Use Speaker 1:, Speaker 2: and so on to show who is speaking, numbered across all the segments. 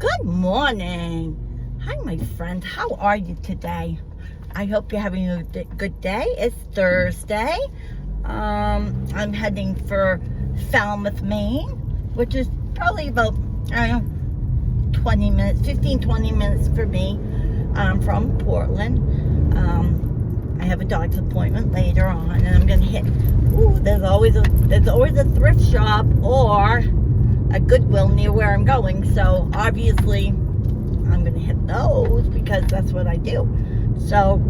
Speaker 1: Good morning. Hi, my friend. How are you today? I hope you're having a good day. It's Thursday. I'm heading for Falmouth, Maine, which is probably about, 20 minutes, 15, 20 minutes for me. I'm from Portland. I have a doctor's appointment later on, and I'm going to hit, there's always a thrift shop or a Goodwill near where I'm going, so obviously I'm going to hit those because that's what I do. So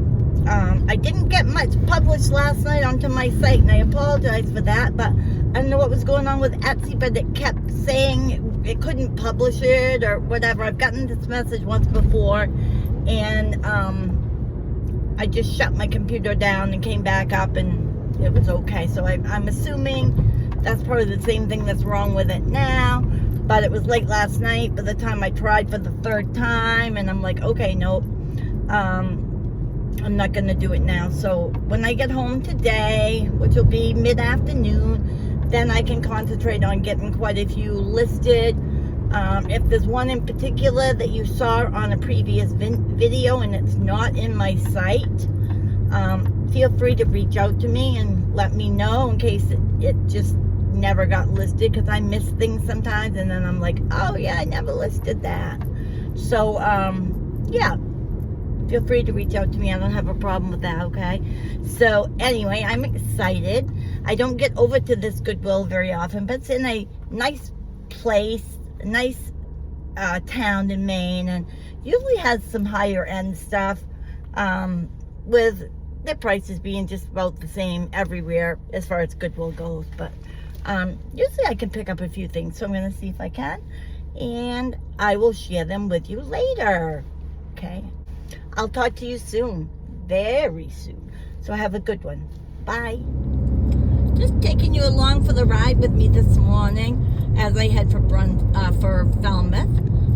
Speaker 1: I didn't get much published last night onto my site, and I apologize for that, but I don't know what was going on with Etsy, but it kept saying it couldn't publish it or whatever. I've gotten this message once before, and I just shut my computer down and came back up, and it was okay. So I'm assuming that's probably the same thing that's wrong with it now, but it was late last night by the time I tried for the third time, and I'm like, okay, nope, I'm not going to do it now. So when I get home today, which will be mid-afternoon, then I can concentrate on getting quite a few listed. If there's one in particular that you saw on a previous video and it's not in my site, feel free to reach out to me and let me know in case it just never got listed, because I miss things sometimes and then I'm like, oh yeah, I never listed that. So yeah, feel free to reach out to me. I don't have a problem with that, okay? So anyway, I'm excited. I don't get over to this Goodwill very often, but it's in a nice place, a nice town in Maine, and usually has some higher end stuff, with the prices being just about the same everywhere as far as Goodwill goes. But usually I can pick up a few things, so I'm going to see if I can, and I will share them with you later, okay? I'll talk to you soon, very soon. So have a good one. Bye. Just taking you along for the ride with me this morning as I head for Falmouth,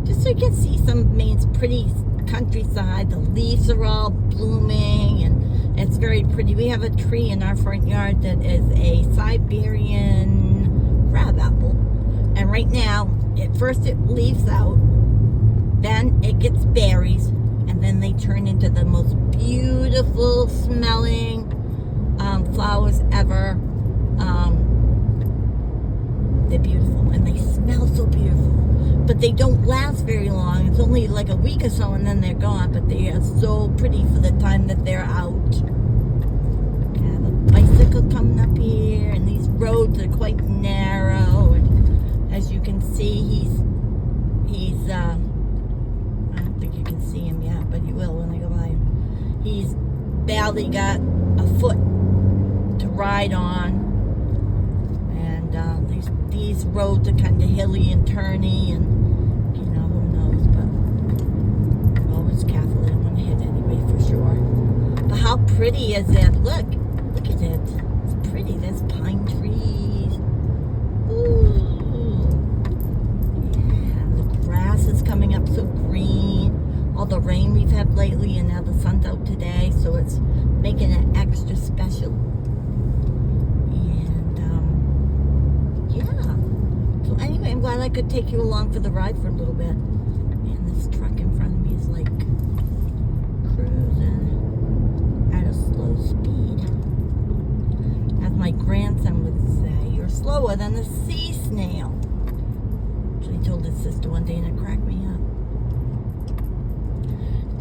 Speaker 1: just so you can see some of Maine's pretty countryside. The leaves are all blooming, and it's very pretty. We have a tree in our front yard that is a Siberian crabapple, and right now, at first it leaves out, then it gets berries, and then they turn into the most beautiful smelling flowers ever. They're beautiful, and they smell so beautiful, but they don't last very long. It's only like a week or so, and then they're gone, but they are so pretty for the time that they're out. I have a bicycle coming up here, and these roads are quite narrow, and as you can see, he's I don't think you can see him yet, but you will when I go by him. He's barely got a foot to ride on, and these roads are kind of hilly and turny, and who knows, but I'm always careful. I don't want to hit anybody for sure. But how pretty is it? Look at it. It's pretty. There's pine trees. Ooh, yeah. The grass is coming up so green. All the rain we've had lately, and now the sun's out today, so it's making it extra special. So anyway, I'm glad I could take you along for the ride for a little bit. Man, this truck in front of me is like cruising at a slow speed. As my grandson would say, you're slower than a sea snail. So he told his sister one day, and it cracked me up.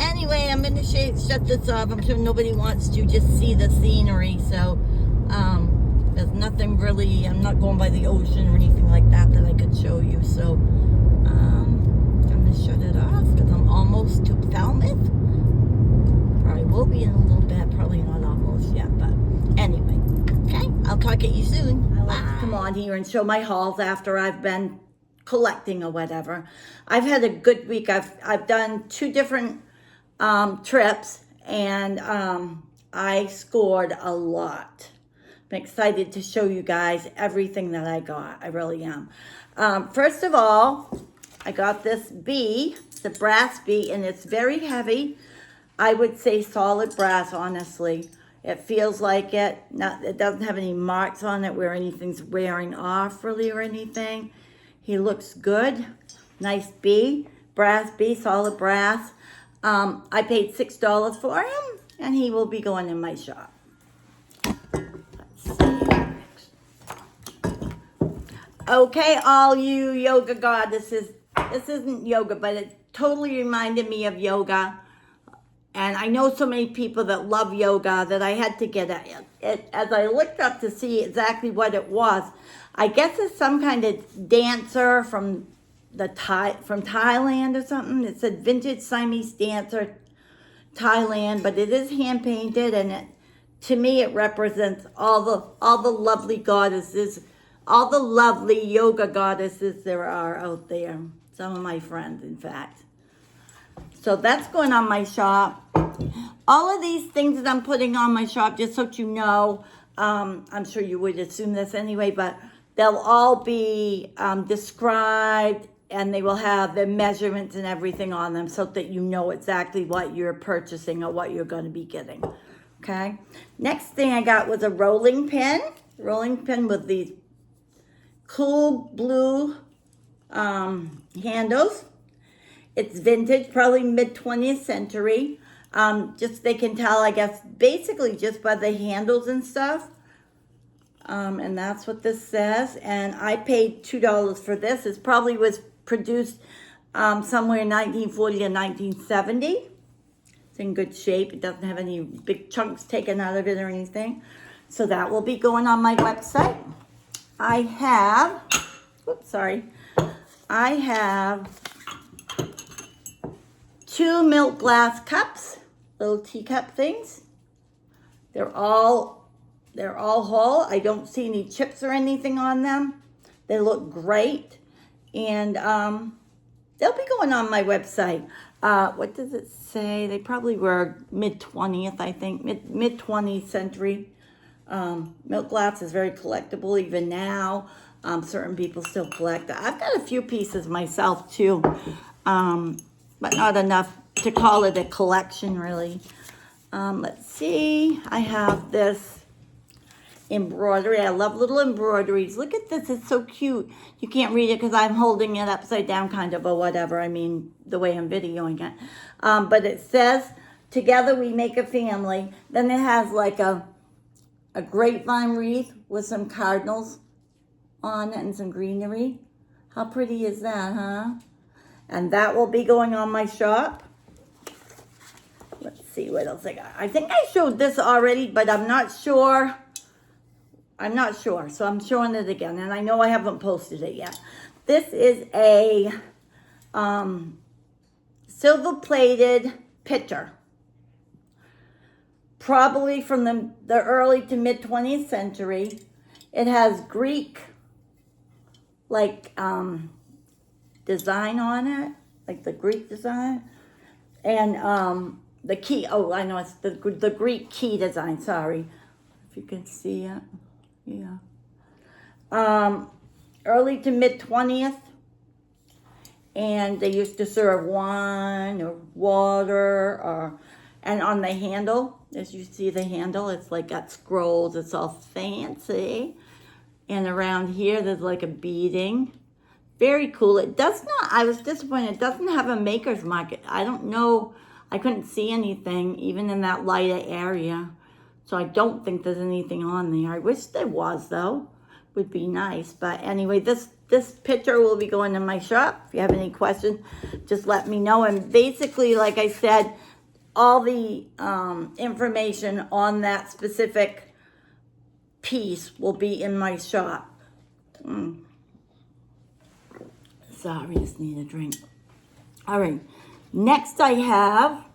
Speaker 1: Anyway, I'm going to shut this off. I'm sure nobody wants to just see the scenery, so there's nothing really, I'm not going by the ocean or anything like that I could show you. So I'm going to shut it off because I'm almost to Falmouth. Probably will be in a little bit, probably not almost yet, but anyway. Okay, I'll talk to you soon. I like to come on here and show my hauls after I've been collecting or whatever. I've had a good week. I've done 2 different trips, and I scored a lot. I'm excited to show you guys everything that I got. I really am. First of all, I got this bee, the brass bee, and it's very heavy. I would say solid brass, honestly. It feels like it. It doesn't have any marks on it where anything's wearing off really or anything. He looks good. Nice bee. brass base, solid brass. I paid $6 for him, and he will be going in my shop. Let's see. Okay, all you yoga goddesses, this isn't yoga, but it totally reminded me of yoga. And I know so many people that love yoga that I had to get it. As I looked up to see exactly what it was, I guess it's some kind of dancer from Thailand or something. It said vintage Siamese dancer, Thailand, but it is hand painted, and to me it represents all the lovely goddesses, all the lovely yoga goddesses there are out there. Some of my friends, in fact. So that's going on my shop. All of these things that I'm putting on my shop, just so you know, I'm sure you would assume this anyway, but they'll all be described, and they will have the measurements and everything on them so that you know exactly what you're purchasing or what you're going to be getting. Okay. Next thing I got was a rolling pin with these cool blue handles. It's vintage, probably mid-20th century. Just they can tell, I guess, basically just by the handles and stuff. And that's what this says. And I paid $2 for this. It probably was produced somewhere in 1940 or 1970. It's in good shape. It doesn't have any big chunks taken out of it or anything. So that will be going on my website. I have 2 milk glass cups, little teacup things. They're all whole. I don't see any chips or anything on them. They look great, and they'll be going on my website. What does it say? They probably were mid-20th, I think, mid-20th century. Milk glass is very collectible even now. Certain people still collect. I've got a few pieces myself too, but not enough to call it a collection really. Let's see. I have this embroidery. I love little embroideries. Look at this. It's so cute. You can't read it because I'm holding it upside down kind of, or whatever. I mean, the way I'm videoing it. But it says, "Together we make a family." Then it has like a grapevine wreath with some cardinals on it and some greenery. How pretty is that, huh? And that will be going on my shop. Let's see what else I got. I think I showed this already, but I'm not sure. So I'm showing it again, and I know I haven't posted it yet. This is a silver-plated pitcher. Probably from the early to mid-20th century. It has Greek, design on it, like the Greek design. And the key, I know it's the Greek key design, sorry. If you can see it, yeah. Early to mid-20th. And they used to serve wine or water, and on the handle, as you see the handle, it's like got scrolls. It's all fancy. And around here, there's like a beading. Very cool. It does not, I was disappointed, it doesn't have a maker's mark. I don't know, I couldn't see anything, even in that lighter area. So I don't think there's anything on there. I wish there was, though. Would be nice. But anyway, this picture will be going in my shop. If you have any questions, just let me know. And basically, like I said, all the information on that specific piece will be in my shop. Sorry, just need a drink. All right. Next, I have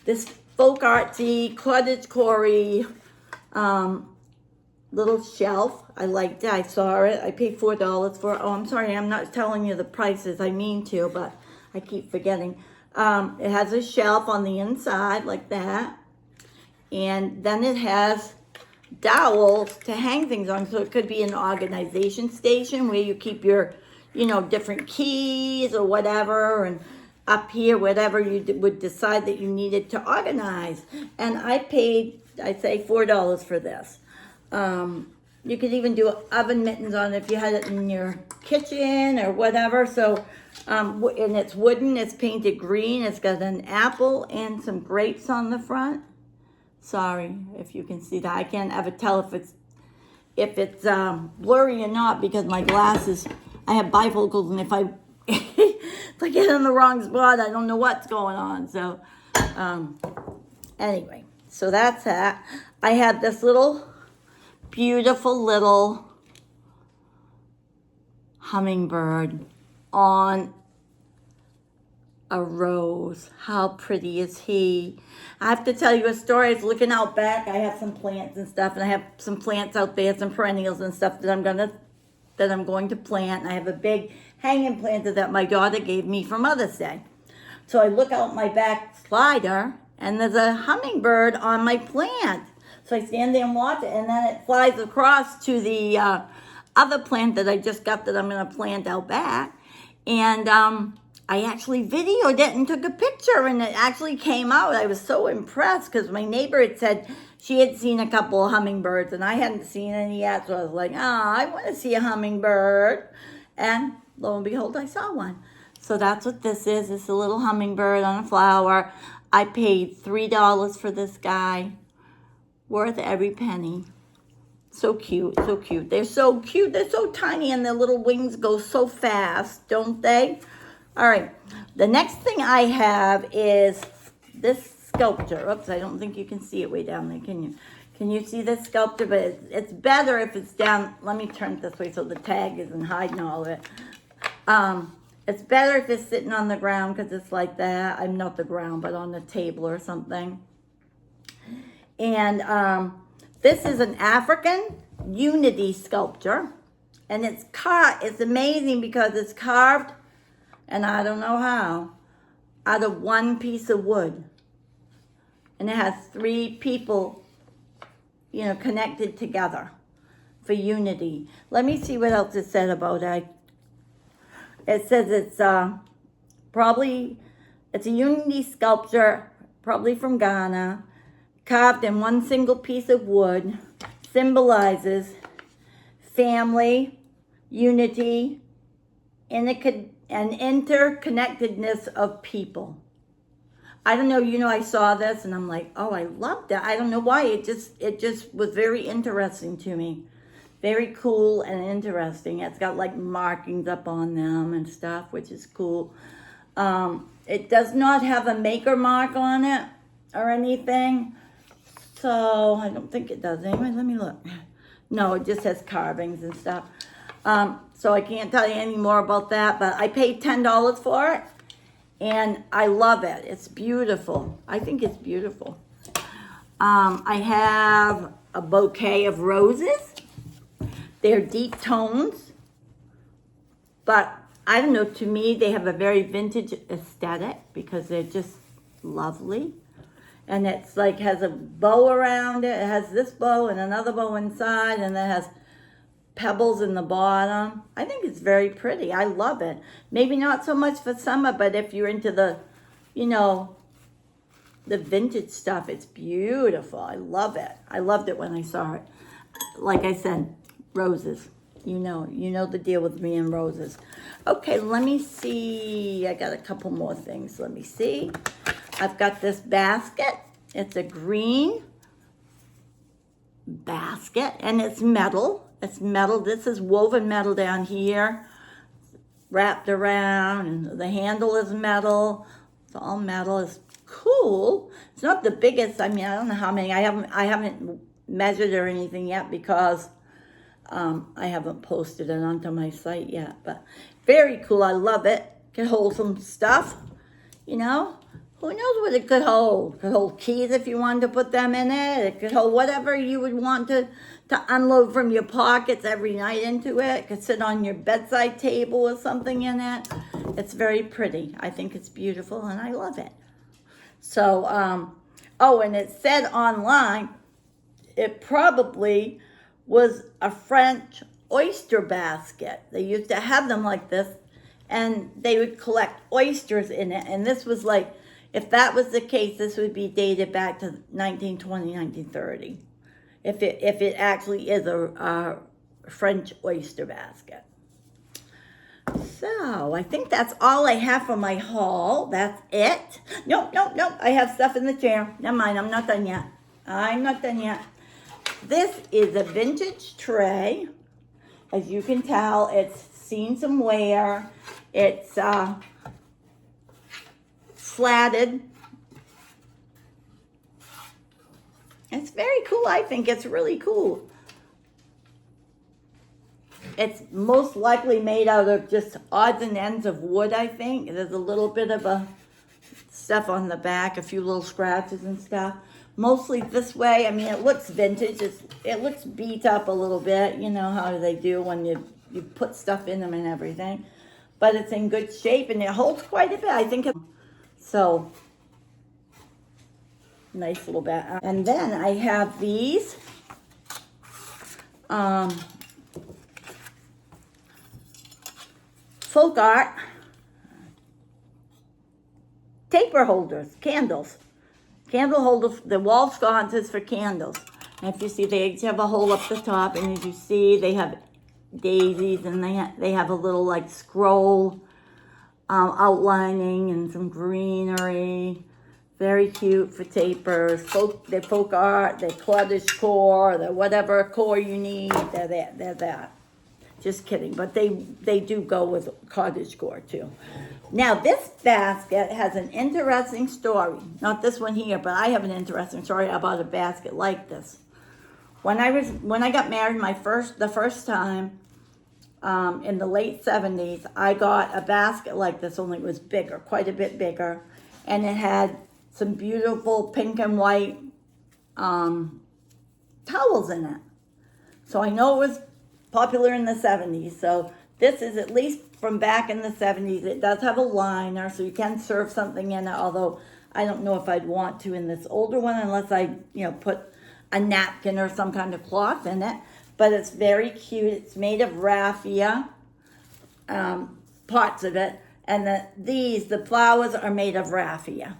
Speaker 1: this folk artsy cottagecore little shelf. I liked it. I saw it. I paid $4 for it. Oh, I'm sorry. I'm not telling you the prices. I mean to, but I keep forgetting. It has a shelf on the inside like that. And then it has dowels to hang things on. So it could be an organization station where you keep your, different keys or whatever. And up here, whatever you would decide that you needed to organize. And I paid, I'd say $4 for this. You could even do oven mittens on it if you had it in your kitchen or whatever. So, and it's wooden, it's painted green. It's got an apple and some grapes on the front. Sorry if you can see that. I can't ever tell if it's blurry or not because my glasses, I have bifocals, and if I if I get in the wrong spot, I don't know what's going on. So anyway, so that's that. I had this beautiful little hummingbird on a rose. How pretty is he? I have to tell you a story. I was looking out back. I have some plants and stuff, and I have some plants out there, some perennials and stuff that I'm going to plant. And I have a big hanging planter that my daughter gave me for Mother's Day. So I look out my back slider, and there's a hummingbird on my plant. So I stand there and watch it, and then it flies across to the other plant that I just got that I'm going to plant out back. And I actually videoed it and took a picture, and it actually came out. I was so impressed because my neighbor had said she had seen a couple of hummingbirds, and I hadn't seen any yet. So I was like, I want to see a hummingbird. And lo and behold, I saw one. So that's what this is. It's a little hummingbird on a flower. I paid $3 for this guy. Worth every penny. So cute, so cute. They're so cute. They're so tiny, and their little wings go so fast, don't they? All right. The next thing I have is this sculpture. Oops, I don't think you can see it way down there, can you? Can you see this sculpture? But it's better if it's down. Let me turn it this way so the tag isn't hiding all of it. It's better if it's sitting on the ground because it's like that. I'm not the ground, but on the table or something. And this is an African unity sculpture. And it's amazing because it's carved, and I don't know how, out of one piece of wood. And it has 3 people, connected together for unity. Let me see what else it said about it. It says it's a unity sculpture, probably from Ghana, carved in one single piece of wood, symbolizes family, unity, and interconnectedness of people. I don't know, I saw this and I'm like, oh, I love that. I don't know why, it just was very interesting to me. Very cool and interesting. It's got like markings up on them and stuff, which is cool. It does not have a maker mark on it or anything. So I don't think it does. Anyway, let me look. No, it just has carvings and stuff. So I can't tell you any more about that, but I paid $10 for it, and I love it. It's beautiful. I think it's beautiful. I have a bouquet of roses. They're deep tones, but I don't know, to me, they have a very vintage aesthetic because they're just lovely. And it's like has a bow around it. It has this bow and another bow inside, and then it has pebbles in the bottom. I think it's very pretty. I love it. Maybe not so much for summer, but if you're into the vintage stuff, it's beautiful. I love it. I loved it when I saw it. Like I said, roses. You know the deal with me and roses. Okay, let me see. I got a couple more things. Let me see. I've got this basket. It's a green basket, and it's metal. It's metal. This is woven metal down here, wrapped around, and the handle is metal. It's all metal. It's cool. It's not the biggest. I mean, I don't know how many. I haven't measured or anything yet because I haven't posted it onto my site yet. But very cool. I love it. Can hold some stuff. Who knows what it could hold? It could hold keys if you wanted to put them in it. It could hold whatever you would want to unload from your pockets every night into it. It could sit on your bedside table with something in it. It's very pretty. I think it's beautiful, and I love it. So, and it said online, it probably was a French oyster basket. They used to have them like this, and they would collect oysters in it. And this was like, if that was the case, this would be dated back to 1920, 1930. if it actually is a French oyster basket. So I think that's all I have for my haul. That's it. Nope. I have stuff in the chair. Never mind, I'm not done yet. This is a vintage tray. As you can tell, it's seen some wear. It's slatted. It's very cool. I think it's really cool. It's most likely made out of just odds and ends of wood, I think. There's a little bit of a stuff on the back, a few little scratches and stuff. Mostly this way. I mean, it looks vintage. It looks beat up a little bit. You know how they do when you put stuff in them and everything. But it's in good shape, and it holds quite a bit. I think so. Nice little bag. And then I have these folk art taper holders, candle holders, the wall sconces for candles. And if you see, they each have a hole up the top, and as you see, they have daisies, and they have a little like scroll outlining and some greenery. Very cute for tapers. They're folk art, they're cottage core, they're whatever core you need, they're that. Just kidding, but they do go with cottage core too. Now this basket has an interesting story. Not this one here, but I have an interesting story about a basket like this. When I got married the first time, in the late 70s, I got a basket like this, only it was bigger, quite a bit bigger, and it had some beautiful pink and white towels in it. So I know it was popular in the 70s. So this is at least from back in the 70s. It does have a liner, so you can serve something in it, although I don't know if I'd want to in this older one unless I, put a napkin or some kind of cloth in it. But it's very cute. It's made of raffia, parts of it. And the flowers are made of raffia.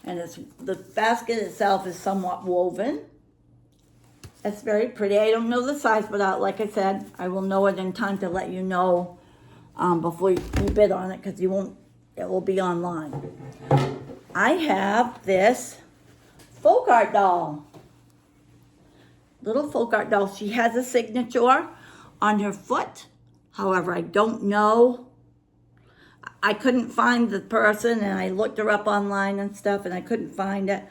Speaker 1: And the basket itself is somewhat woven. It's very pretty. I don't know the size, but like I said, I will know it in time to let you know before you bid on it, because it will be online. I have this folk art doll. Little folk art doll. She has a signature on her foot. However, I don't know. I couldn't find the person, and I looked her up online and stuff, and I couldn't find it.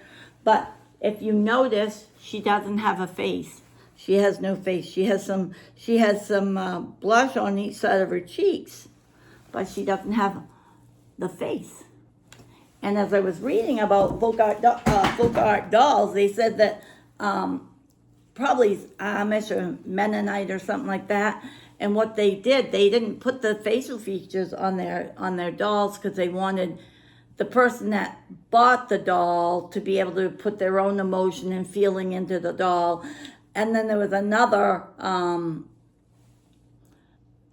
Speaker 1: But if you notice, she doesn't have a face. She has no face. She has some blush on each side of her cheeks, but she doesn't have the face. And as I was reading about folk art dolls, they said that probably Amish or Mennonite or something like that. And what they did, they didn't put the facial features on their dolls because they wanted the person that bought the doll to be able to put their own emotion and feeling into the doll. And then there was another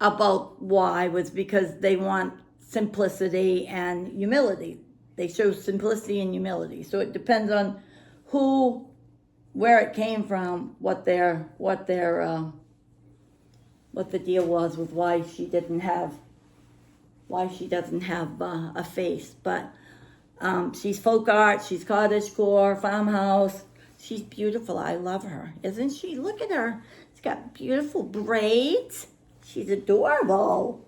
Speaker 1: about why, was because they want simplicity and humility. They show simplicity and humility. So it depends on where it came from, what the deal was with why she doesn't have a face. But she's folk art, she's cottage core, farmhouse. She's beautiful. I love her. Isn't she? Look at her. She's got beautiful braids. She's adorable.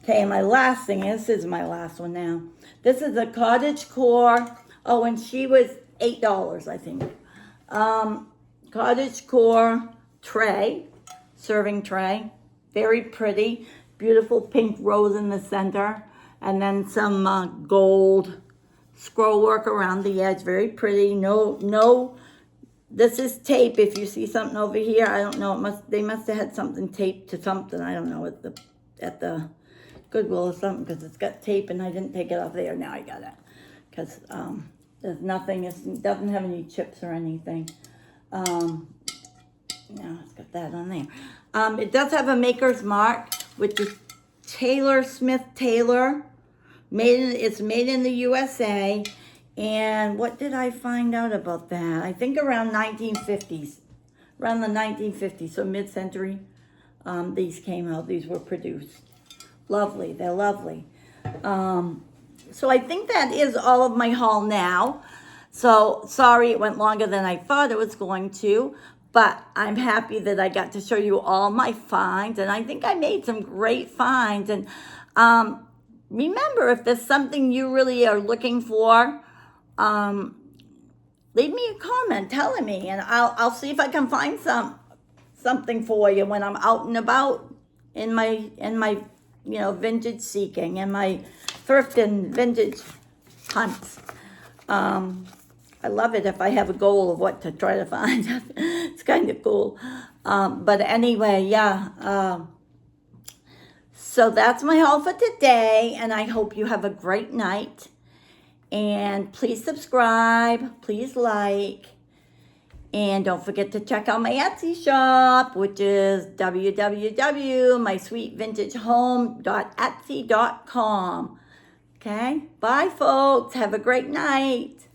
Speaker 1: Okay, and my last thing, this is my last one now. This is a cottage core. Oh, and she was $8, I think. Cottage core tray, serving tray. Very pretty. Beautiful pink rose in the center. And then some gold scroll work around the edge. Very pretty. No, this is tape. If you see something over here, I don't know. They must have had something taped to something. I don't know, at the Goodwill or something, because it's got tape and I didn't take it off there. Now I got it. Because there's nothing, it doesn't have any chips or anything. No, it's got that on there. It does have a maker's mark, which is Taylor Smith Taylor. It's made in the USA, And what did I find out about that? I think around 1950s, around the 1950s, so mid-century, these came out, these were produced. Lovely, they're lovely. So I think that is all of my haul now. So sorry it went longer than I thought it was going to, but I'm happy that I got to show you all my finds, and I think I made some great finds. And remember, if there's something you really are looking for, leave me a comment telling me, and I'll see if I can find something for you when I'm out and about in my vintage seeking and my thrift and vintage hunts. I love it if I have a goal of what to try to find. It's kind of cool. But anyway, yeah. So that's my haul for today, and I hope you have a great night. And please subscribe, please like, and don't forget to check out my Etsy shop, which is www.mysweetvintagehome.etsy.com. Okay, bye folks, have a great night.